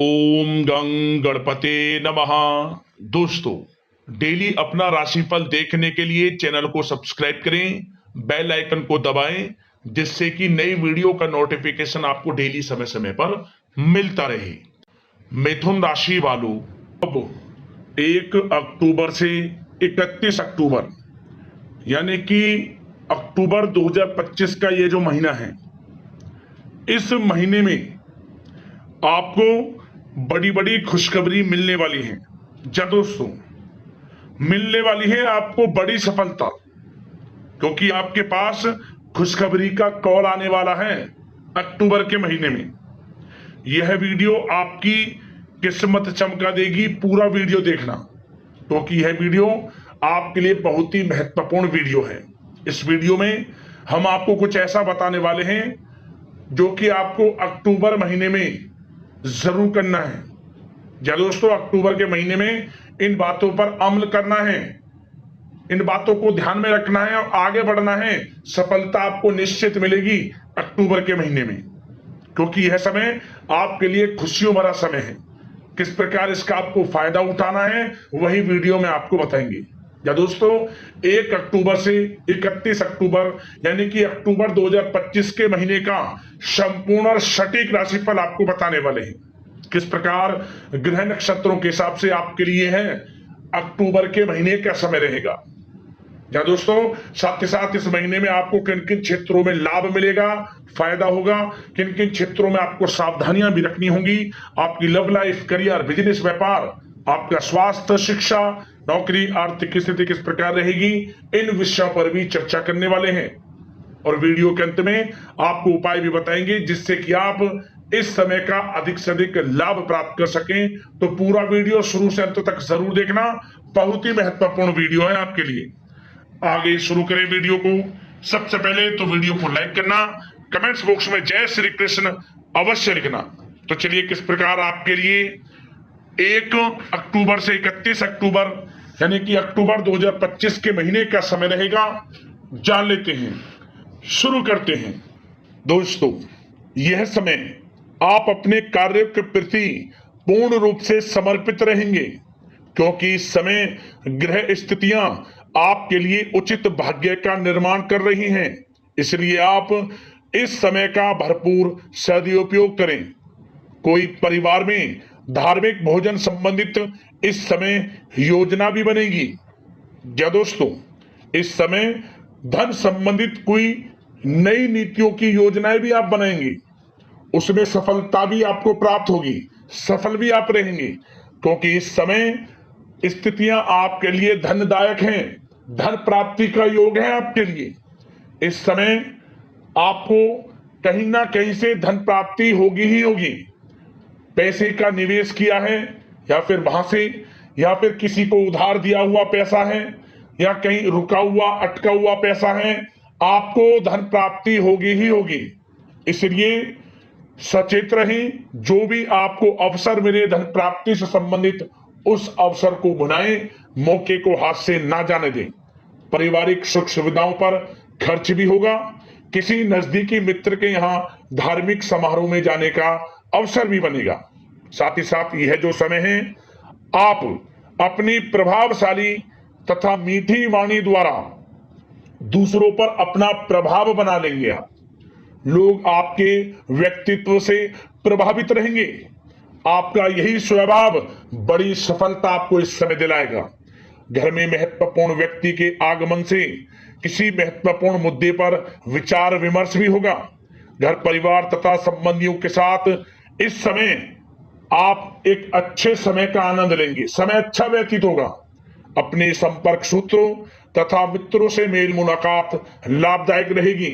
ओम गं गणपते नमः। दोस्तों, डेली अपना राशिफल देखने के लिए चैनल को सब्सक्राइब करें, बेल आइकन को दबाएं, जिससे कि नई वीडियो का नोटिफिकेशन आपको डेली समय समय पर मिलता रहे। मिथुन राशि वालों, अब 1 अक्टूबर से 31 अक्टूबर यानी कि अक्टूबर 2025 का ये जो महीना है, इस महीने में आपको बड़ी बड़ी खुशखबरी मिलने वाली है। जी दोस्तों, मिलने वाली है आपको बड़ी सफलता, क्योंकि आपके पास खुशखबरी का कॉल आने वाला है अक्टूबर के महीने में। यह वीडियो आपकी किस्मत चमका देगी। पूरा वीडियो देखना, क्योंकि यह वीडियो आपके लिए बहुत ही महत्वपूर्ण वीडियो है। इस वीडियो में हम आपको कुछ ऐसा बताने वाले हैं जो कि आपको अक्टूबर महीने में जरूर करना है। या दोस्तों, अक्टूबर के महीने में इन बातों पर अमल करना है, इन बातों को ध्यान में रखना है और आगे बढ़ना है। सफलता आपको निश्चित मिलेगी अक्टूबर के महीने में, क्योंकि यह समय आपके लिए खुशियों भरा समय है। किस प्रकार इसका आपको फायदा उठाना है, वही वीडियो में आपको बताएंगे। या दोस्तों, 1 अक्टूबर से 31 अक्टूबर यानी कि अक्टूबर 2025 के महीने का संपूर्ण और सटीक राशिफल आपको बताने वाले हैं। किस प्रकार ग्रह नक्षत्रों के हिसाब से आपके लिए है अक्टूबर के महीने का समय रहेगा। या दोस्तों, साथ ही साथ इस महीने में आपको किन किन क्षेत्रों में लाभ मिलेगा, फायदा होगा, किन किन क्षेत्रों में आपको सावधानियां भी रखनी होंगी। आपकी लव लाइफ, करियर, बिजनेस, व्यापार, आपका स्वास्थ्य, शिक्षा, नौकरी, आर्थिक स्थिति किस प्रकार रहेगी, इन विषयों पर भी चर्चा करने वाले हैं। और वीडियो के अंत में आपको उपाय भी बताएंगे, जिससे कि आप इस समय का अधिक से अधिक लाभ प्राप्त कर सकें। तो पूरा वीडियो शुरू से अंत तक जरूर देखना, बहुत ही महत्वपूर्ण वीडियो है आपके लिए। आगे शुरू करें वीडियो को। सबसे पहले तो वीडियो को लाइक करना, कमेंट्स बॉक्स में जय श्री कृष्ण अवश्य लिखना। तो चलिए, किस प्रकार आपके लिए 1 अक्टूबर से 31 अक्टूबर यानी कि अक्टूबर 2025 के महीने का समय रहेगा, जान लेते हैं। शुरू करते हैं। दोस्तों, यह समय आप अपने कार्य के प्रति पूर्ण रूप से समर्पित रहेंगे, क्योंकि इस समय ग्रह स्थितियां आपके लिए उचित भाग्य का निर्माण कर रही हैं। इसलिए आप इस समय का भरपूर सदुपयोग करें। कोई परिवार में धार्मिक भोजन संबंधित इस समय योजना भी बनेगी। या दोस्तों, इस समय धन संबंधित कोई नई नीतियों की योजनाएं भी आप बनाएंगे, उसमें सफलता भी आपको प्राप्त होगी, सफल भी आप रहेंगे, क्योंकि इस समय स्थितियां आपके लिए धनदायक हैं। धन प्राप्ति का योग है आपके लिए। इस समय आपको कहीं ना कहीं से धन प्राप्ति होगी ही होगी। पैसे का निवेश किया है, या फिर वहां से, या फिर किसी को उधार दिया हुआ पैसा है, या कहीं रुका हुआ अटका हुआ पैसा है, आपको धन प्राप्ति होगी ही होगी। इसलिए सचेत रहें। जो भी आपको अवसर मिले धन प्राप्ति से संबंधित, उस अवसर को भुनाएं, मौके को हाथ से ना जाने दें। पारिवारिक सुख सुविधाओं पर खर्च भी होगा। किसी नजदीकी मित्र के यहाँ धार्मिक समारोह में जाने का अवसर भी बनेगा। साथ ही साथ यह जो समय है, आप अपनी प्रभावशाली तथा मीठी वाणी द्वारा दूसरों पर अपना प्रभाव बना लेंगे। आप लोग आपके व्यक्तित्व से प्रभावित रहेंगे। आपका यही स्वभाव बड़ी सफलता आपको इस समय दिलाएगा। घर में महत्वपूर्ण व्यक्ति के आगमन से किसी महत्वपूर्ण मुद्दे पर विचार विमर्श भी होगा। घर परिवार तथा संबंधियों के साथ इस समय आप एक अच्छे समय का आनंद लेंगे। समय अच्छा व्यतीत होगा। अपने संपर्क सूत्रों तथा मित्रों से मेल मुलाकात लाभदायक रहेगी।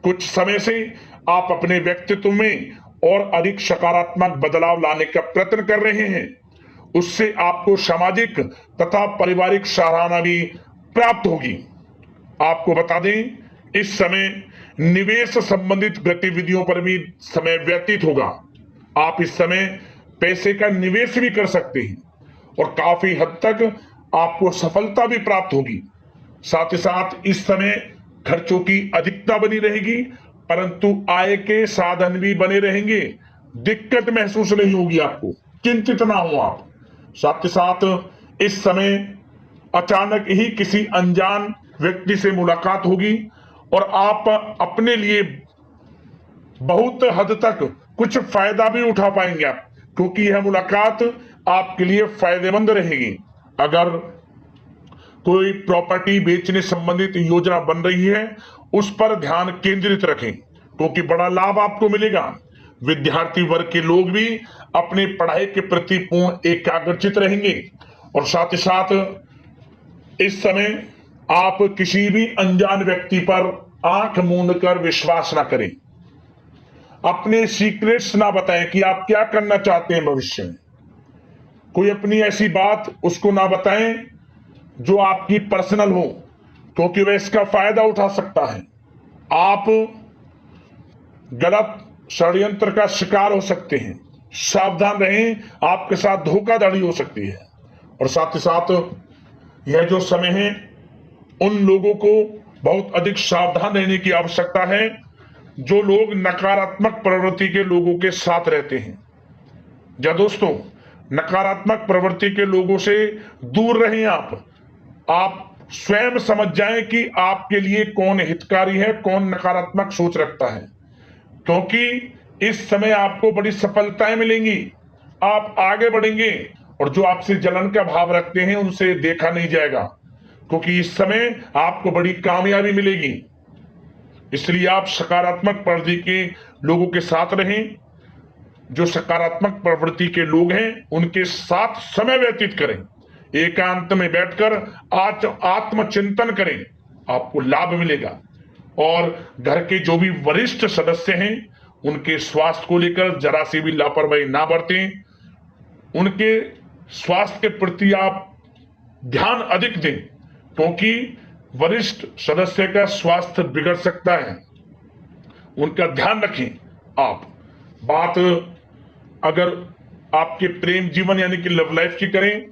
कुछ समय से आप अपने व्यक्तित्व में और अधिक सकारात्मक बदलाव लाने का प्रयत्न कर रहे हैं। उससे आपको सामाजिक तथा पारिवारिक सराहना भी प्राप्त होगी। आपको बता दें, इस समय निवेश संबंधित गतिविधियों पर भी समय व्यतीत होगा। आप इस समय पैसे का निवेश भी कर सकते हैं और काफी हद तक आपको सफलता भी प्राप्त होगी। साथ ही साथ इस समय खर्चों की अधिकता बनी रहेगी, परंतु आय के साधन भी बने रहेंगे। दिक्कत महसूस नहीं होगी आपको। चिंतित ना हो आप। साथ ही साथ इस समय अचानक ही किसी अनजान व्यक्ति से मुलाकात होगी और आप अपने लिए बहुत हद तक कुछ फायदा भी उठा पाएंगे आप, क्योंकि यह मुलाकात आपके लिए फायदेमंद रहेगी। अगर कोई प्रॉपर्टी बेचने संबंधित योजना बन रही है, उस पर ध्यान केंद्रित रखें, क्योंकि बड़ा लाभ आपको मिलेगा। विद्यार्थी वर्ग के लोग भी अपने पढ़ाई के प्रति पूर्ण एकाग्रचित रहेंगे। और साथ ही साथ इस समय आप किसी भी अनजान व्यक्ति पर आंख मूंद कर विश्वास ना करें। अपने सीक्रेट्स ना बताएं कि आप क्या करना चाहते हैं भविष्य में। कोई अपनी ऐसी बात उसको ना बताएं जो आपकी पर्सनल हो, क्योंकि वह इसका फायदा उठा सकता है। आप गलत षड्यंत्र का शिकार हो सकते हैं। सावधान रहें, आपके साथ धोखाधड़ी हो सकती है। और साथ ही साथ यह जो समय है, उन लोगों को बहुत अधिक सावधान रहने की आवश्यकता है जो लोग नकारात्मक प्रवृत्ति के लोगों के साथ रहते हैं। या दोस्तों, नकारात्मक प्रवृत्ति के लोगों से दूर रहें। आप स्वयं समझ जाएं कि आपके लिए कौन हितकारी है, कौन नकारात्मक सोच रखता है, क्योंकि इस समय आपको बड़ी सफलताएं मिलेंगी। आप आगे बढ़ेंगे और जो आपसे जलन का भाव रखते हैं उनसे देखा नहीं जाएगा, क्योंकि इस समय आपको बड़ी कामयाबी मिलेगी। इसलिए आप सकारात्मक प्रवृत्ति के लोगों के साथ रहें। जो सकारात्मक प्रवृत्ति के लोग हैं उनके साथ समय व्यतीत करें। एकांत में बैठकर आत्मचिंतन करें, आपको लाभ मिलेगा। और घर के जो भी वरिष्ठ सदस्य हैं उनके स्वास्थ्य को लेकर जरा सी भी लापरवाही ना बरतें। उनके स्वास्थ्य के प्रति आप ध्यान अधिक दें, क्योंकि वरिष्ठ सदस्य का स्वास्थ्य बिगड़ सकता है। उनका ध्यान रखें आप। बात अगर आपके प्रेम जीवन यानी कि लव लाइफ की करें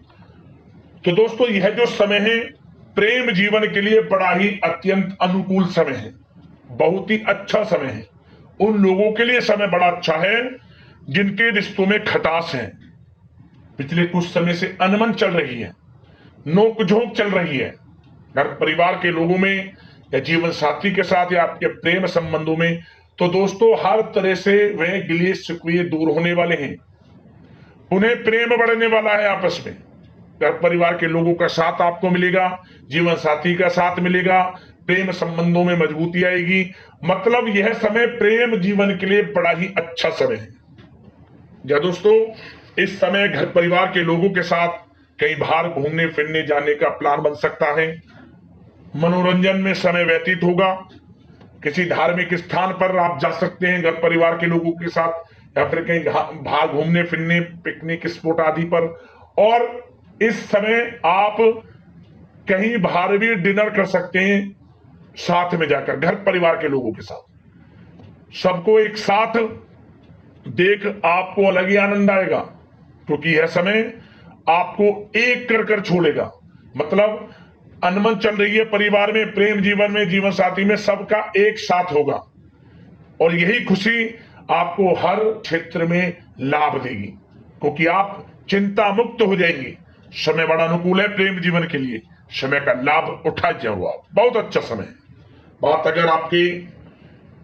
तो दोस्तों, यह जो समय है प्रेम जीवन के लिए बड़ा ही अत्यंत अनुकूल समय है, बहुत ही अच्छा समय है। उन लोगों के लिए समय बड़ा अच्छा है जिनके रिश्तों में खटास है, पिछले कुछ समय से अनबन चल रही है, नोकझोंक चल रही है घर परिवार के लोगों में या जीवन साथी के साथ या आपके प्रेम संबंधों में, तो दोस्तों हर तरह से वह गिले शिकवे दूर होने वाले हैं। उन्हें प्रेम बढ़ने वाला है आपस में। घर परिवार के लोगों का साथ आपको मिलेगा, जीवन साथी का साथ मिलेगा, प्रेम संबंधों में मजबूती आएगी। मतलब यह समय प्रेम जीवन के लिए बड़ा ही अच्छा समय है। या दोस्तों, इस समय घर परिवार के लोगों के साथ कई बार घूमने फिरने जाने का प्लान बन सकता है। मनोरंजन में समय व्यतीत होगा। किसी धार्मिक स्थान पर आप जा सकते हैं घर परिवार के लोगों के साथ, या फिर कहीं बाहर घूमने फिरने, पिकनिक स्पॉट आदि पर। और इस समय आप कहीं बाहर भी डिनर कर सकते हैं साथ में जाकर घर परिवार के लोगों के साथ। सबको एक साथ देख आपको अलग ही आनंद आएगा, क्योंकि यह समय आपको एक कर छोड़ेगा। मतलब अनबन चल रही है परिवार में, प्रेम जीवन में, जीवन साथी में, सबका एक साथ होगा और यही खुशी आपको हर क्षेत्र में लाभ देगी, क्योंकि आप चिंता मुक्त हो जाएंगे। समय बड़ा अनुकूल है प्रेम जीवन के लिए, समय का लाभ उठा जाओ आप, बहुत अच्छा समय है। बात अगर आपकी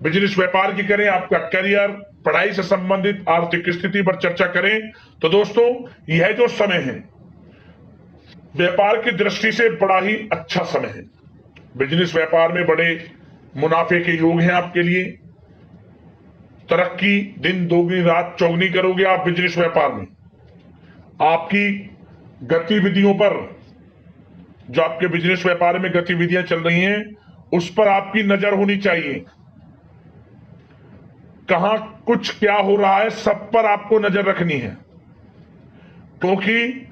बिजनेस व्यापार की करें, आपका करियर, पढ़ाई से संबंधित आर्थिक स्थिति पर चर्चा करें, तो दोस्तों यह जो समय है व्यापार की दृष्टि से बड़ा ही अच्छा समय है। बिजनेस व्यापार में बड़े मुनाफे के योग हैं आपके लिए। तरक्की दिन दोगुनी रात चौगुनी करोगे आप बिजनेस व्यापार में। आपकी गतिविधियों पर, जो आपके बिजनेस व्यापार में गतिविधियां चल रही हैं, उस पर आपकी नजर होनी चाहिए। कहां कुछ क्या हो रहा है, सब पर आपको नजर रखनी है, क्योंकि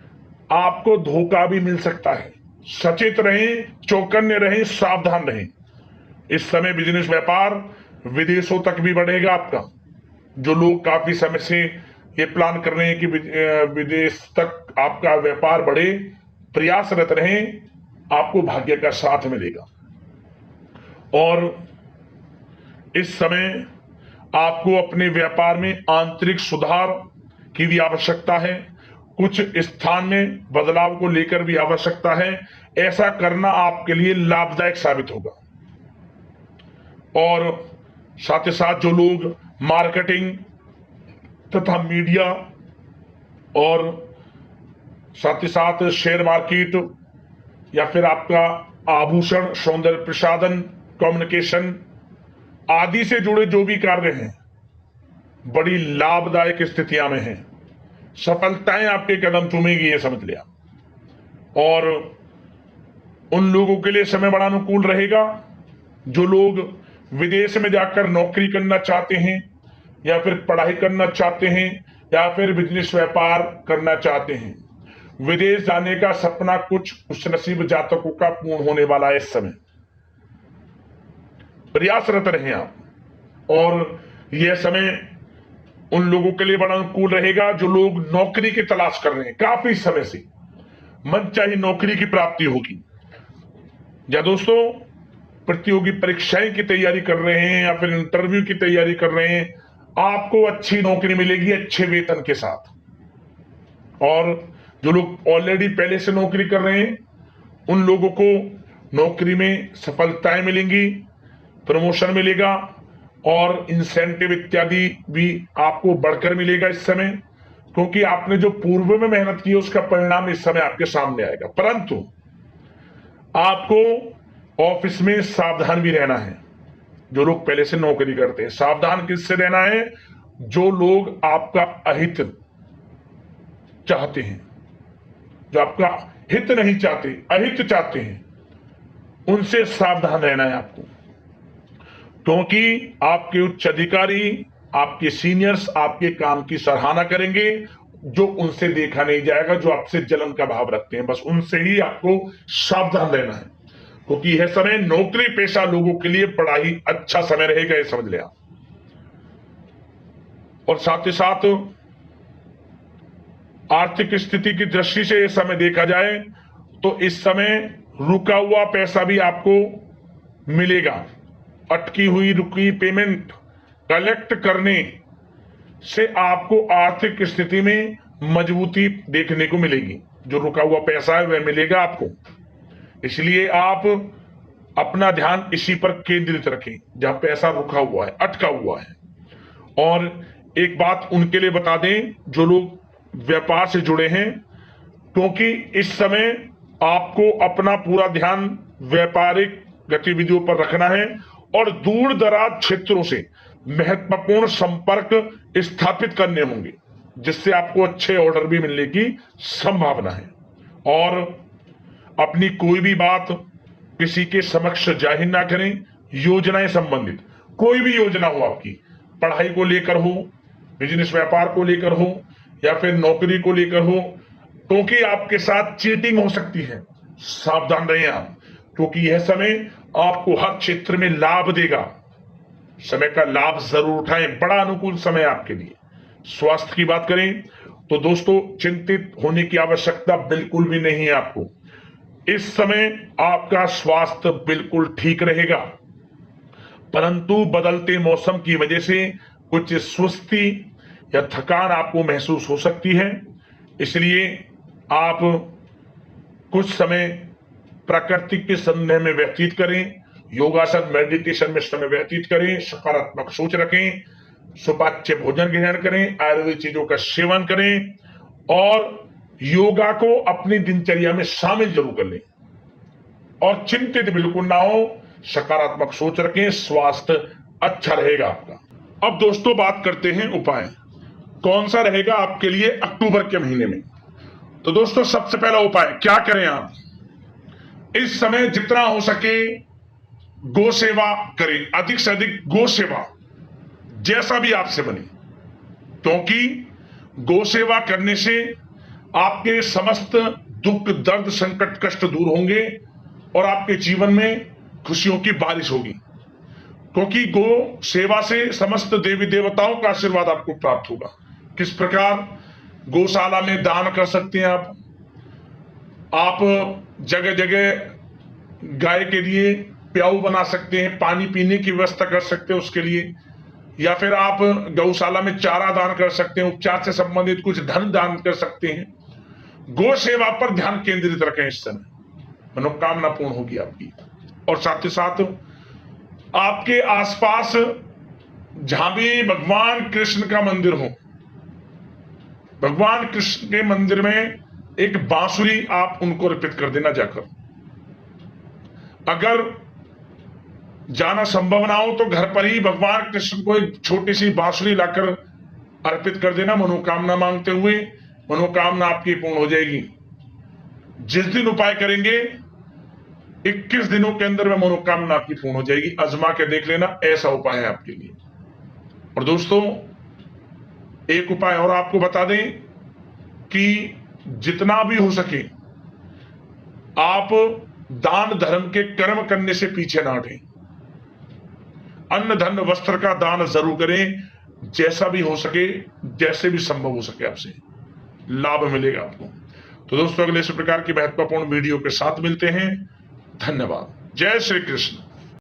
आपको धोखा भी मिल सकता है। सचेत रहें, चौकन्ने रहें, सावधान रहें। इस समय बिजनेस व्यापार विदेशों तक भी बढ़ेगा आपका। जो लोग काफी समय से ये प्लान कर रहे हैं कि विदेश तक आपका व्यापार बढ़े, प्रयासरत रहें, आपको भाग्य का साथ मिलेगा। और इस समय आपको अपने व्यापार में आंतरिक सुधार की भी आवश्यकता है, कुछ स्थान में बदलाव को लेकर भी आवश्यकता है। ऐसा करना आपके लिए लाभदायक साबित होगा। और साथ ही साथ जो लोग मार्केटिंग तथा मीडिया और साथ ही साथ शेयर मार्केट या फिर आपका आभूषण, सौंदर्य प्रसाधन, कम्युनिकेशन आदि से जुड़े जो भी कार्य हैं, बड़ी लाभदायक स्थितियां में हैं। सफलताएं आपके कदम चूमेगी, ये समझ लिया। और उन लोगों के लिए समय बड़ा अनुकूल रहेगा जो लोग विदेश में जाकर नौकरी करना चाहते हैं या फिर पढ़ाई करना चाहते हैं या फिर बिजनेस व्यापार करना चाहते हैं। विदेश जाने का सपना कुछ खुशनसीब जातकों का पूर्ण होने वाला है। इस समय प्रयासरत रहें आप। और यह समय उन लोगों के लिए बड़ा अनुकूल रहेगा जो लोग नौकरी की तलाश कर रहे हैं, काफी समय से मनचाही नौकरी की प्राप्ति होगी। या दोस्तों प्रतियोगी परीक्षाएं की तैयारी कर रहे हैं या फिर इंटरव्यू की तैयारी कर रहे हैं, आपको अच्छी नौकरी मिलेगी अच्छे वेतन के साथ। और जो लोग ऑलरेडी पहले से नौकरी कर रहे हैं उन लोगों को नौकरी में सफलताएं मिलेंगी, प्रमोशन मिलेगा और इंसेंटिव इत्यादि भी आपको बढ़कर मिलेगा इस समय, क्योंकि आपने जो पूर्व में मेहनत की उसका परिणाम इस समय आपके सामने आएगा। परंतु आपको ऑफिस में सावधान भी रहना है। जो लोग पहले से नौकरी करते हैं, सावधान किससे रहना है? जो लोग आपका अहित चाहते हैं, जो आपका हित नहीं चाहते, अहित चाहते हैं, उनसे सावधान रहना है आपको। क्योंकि आपके उच्च अधिकारी, आपके सीनियर्स आपके काम की सराहना करेंगे, जो उनसे देखा नहीं जाएगा, जो आपसे जलन का भाव रखते हैं, बस उनसे ही आपको सावधान रहना है। क्योंकि यह समय नौकरी पेशा लोगों के लिए बड़ा ही अच्छा समय रहेगा, ये समझ लिया। और साथ ही साथ आर्थिक स्थिति की दृष्टि से यह समय देखा जाए तो इस समय रुका हुआ पैसा भी आपको मिलेगा। अटकी हुई रुकी पेमेंट कलेक्ट करने से आपको आर्थिक स्थिति में मजबूती देखने को मिलेगी। जो रुका हुआ पैसा है वह मिलेगा आपको। इसलिए आप अपना ध्यान इसी पर केंद्रित रखें जहां पैसा रुका हुआ है, अटका हुआ है। और एक बात उनके लिए बता दें जो लोग व्यापार से जुड़े हैं, क्योंकि इस समय आपको अपना पूरा ध्यान व्यापारिक गतिविधियों पर रखना है और दूर दराज क्षेत्रों से महत्वपूर्ण संपर्क स्थापित करने होंगे, जिससे आपको अच्छे ऑर्डर भी मिलने की संभावना है। और अपनी कोई भी बात किसी के समक्ष जाहिर ना करें। योजनाएं संबंधित कोई भी योजना हो, आपकी पढ़ाई को लेकर हो, बिजनेस व्यापार को लेकर हो या फिर नौकरी को लेकर हो, क्योंकि आपके साथ चीटिंग हो सकती है। सावधान रहें आप, क्योंकि यह समय आपको हर क्षेत्र में लाभ देगा। समय का लाभ जरूर उठाएं, बड़ा अनुकूल समय आपके लिए। स्वास्थ्य की बात करें तो दोस्तों चिंतित होने की आवश्यकता बिल्कुल भी नहीं है आपको। इस समय आपका स्वास्थ्य बिल्कुल ठीक रहेगा, परंतु बदलते मौसम की वजह से कुछ सुस्ती या थकान आपको महसूस हो सकती है। इसलिए आप कुछ समय प्रकृति के संदेह में व्यतीत करें, योगासन मेडिटेशन में समय व्यतीत करें, सकारात्मक सोच रखें, सुपाच्य भोजन ग्रहण करें, आयुर्वेदिक चीजों का सेवन करें और योगा को अपनी दिनचर्या में शामिल जरूर कर लें। और चिंतित बिल्कुल ना हो, सकारात्मक सोच रखें, स्वास्थ्य अच्छा रहेगा आपका। अब दोस्तों बात करते हैं उपाय, कौन सा रहेगा आपके लिए अक्टूबर के महीने में। तो दोस्तों सबसे पहला उपाय क्या करें आप? इस समय जितना हो सके गौ सेवा करें, अधिक से अधिक गौ सेवा, जैसा भी आपसे बने, क्योंकि गौ सेवा करने से आपके समस्त दुख दर्द संकट कष्ट दूर होंगे और आपके जीवन में खुशियों की बारिश होगी। क्योंकि गौ सेवा से समस्त देवी देवताओं का आशीर्वाद आपको प्राप्त होगा। किस प्रकार? गौशाला में दान कर सकते हैं आप जगह जगह गाय के लिए प्याऊ बना सकते हैं, पानी पीने की व्यवस्था कर सकते हैं उसके लिए, या फिर आप गौशाला में चारा दान कर सकते हैं, उपचार से संबंधित कुछ धन दान कर सकते हैं। गो सेवा पर ध्यान केंद्रित रखें, इस समय मनोकामना पूर्ण होगी आपकी। और साथ ही साथ आपके आसपास जहां भी भगवान कृष्ण का मंदिर हो, भगवान कृष्ण के मंदिर में एक बांसुरी आप उनको अर्पित कर देना जाकर। अगर जाना संभव ना हो तो घर पर ही भगवान कृष्ण को एक छोटी सी बांसुरी लाकर अर्पित कर देना, मनोकामना मांगते हुए। मनोकामना आपकी पूर्ण हो जाएगी। जिस दिन उपाय करेंगे 21 दिनों के अंदर में मनोकामना आपकी पूर्ण हो जाएगी। आजमा के देख लेना, ऐसा उपाय है आपके लिए। और दोस्तों, एक उपाय और आपको बता दें कि जितना भी हो सके आप दान धर्म के कर्म करने से पीछे ना हटें। अन्न धन वस्त्र का दान जरूर करें, जैसा भी हो सके, जैसे भी संभव हो सके, आपसे लाभ मिलेगा आपको। तो दोस्तों, अगले इस प्रकार की महत्वपूर्ण वीडियो के साथ मिलते हैं। धन्यवाद। जय श्री कृष्ण।